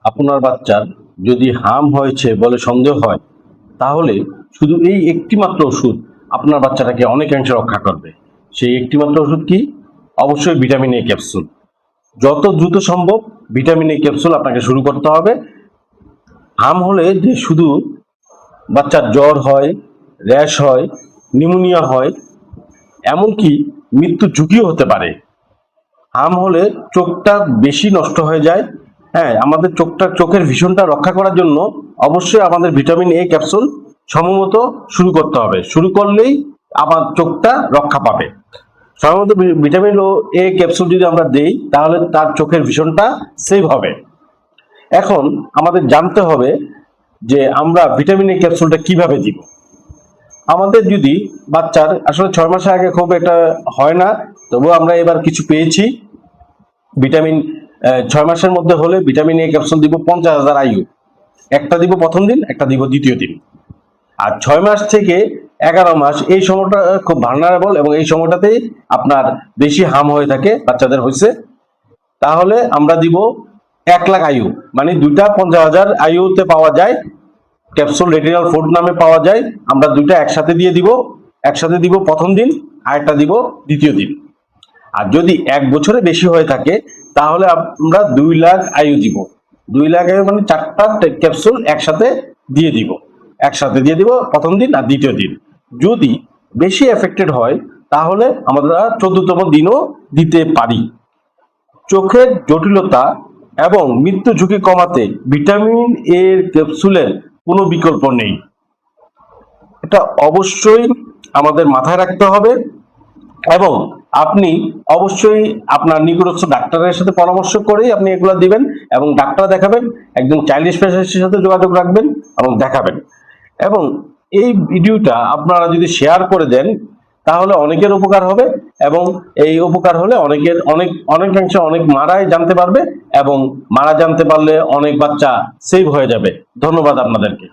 আপনার বাচ্চার যদি হাম হয়েছে বলে সন্দেহ হয়, তাহলে শুধু এই একটি মাত্র ওষুধ আপনার বাচ্চাটাকে অনেকাংশে রক্ষা করবে। সেই একটি মাত্র ওষুধ কি? অবশ্যই ভিটামিন এ ক্যাপসুল। যত দ্রুত সম্ভব ভিটামিন এ ক্যাপসুল আপনাকে শুরু করতে হবে। হাম হলে যে শুধু বাচ্চার জ্বর হয়, র্যাশ হয়, নিউমোনিয়া হয়, এমনকি মৃত্যু ঝুঁকিও হতে পারে। হাম হলে চোখটা বেশি নষ্ট হয়ে যায়। হ্যাঁ, আমাদের চোখের ভিশনটা রক্ষা করার জন্য অবশ্যই আমাদের ভিটামিন এ ক্যাপসুল সময়মতো শুরু করতে হবে। শুরু করলেই আমার চোখটা রক্ষা পাবে। সময়মতো ভিটামিন এ ক্যাপসুল যদি আমরা দেই, তাহলে তার চোখের ভিশনটা সেভ হবে। এখন আমাদের জানতে হবে যে আমরা ভিটামিন এ ক্যাপসুলটা কিভাবে দিব। আমাদের যদি বাচ্চার আসলে 6 মাসের আগে খুব এটা হয় না, তবুও আমরা এবার কিছু পেয়েছি। ভিটামিন 6 মাসের মধ্যে হলে ভিটামিন এ ক্যাপসুল দিব 50,000 IU। একটা দিব প্রথম দিন, একটা দিব দ্বিতীয় দিন। আর 6 মাস থেকে 11 মাস এই সময়টা খুব ভালনারেবল, এবং এই সময়টাতেই আপনার বেশি হাম হয়ে থাকে বাচ্চাদের হয়েছে। তাহলে আমরা দিব 1 লাখ IU, মানে দুইটা 50,000 IU তে পাওয়া যায় ক্যাপসুল, রেটিনাল ফুড নামে পাওয়া যায়। আমরা দুইটা একসাথে দিয়ে দিব। একসাথে দিব প্রথম দিন, আর একটা দিব দ্বিতীয় দিন। আর যদি 1 বছরে বেশি হয়ে থাকে, তাহলে আমরা 2 লাখ IU দিব। 2 লাখ IU মানে 4টা ক্যাপসুল একসাথে দিয়ে দিব। প্রথম দিন আর দ্বিতীয় দিন। যদি বেশি এফেক্টেড হয়, তাহলে আমরা 14তম দিনও দিতে পারি। চোখের জটিলতা এবং মৃত্যু ঝুঁকি কমাতে ভিটামিন এ ক্যাপসুলের কোনো বিকল্প নেই। এটা অবশ্যই আমাদের মাথায় রাখতে হবে, এবং আপনি অবশ্যই আপনার নিকটস্থ ডাক্তারের সাথে পরামর্শ করেই আপনি এগুলো দিবেন, এবং ডাক্তার দেখাবেন, একজন চাইল্ড স্পেশালিস্টের সাথে যোগাযোগ রাখবেন এবং দেখাবেন। এবং এই ভিডিওটা আপনারা যদি শেয়ার করে দেন, তাহলে অনেকের উপকার হবে, এবং এই উপকার হলে অনেকাংশে অনেক মারাই জানতে পারবে, এবং মারা জানতে পারলে অনেক বাচ্চা সেভ হয়ে যাবে। ধন্যবাদ আপনাদেরকে।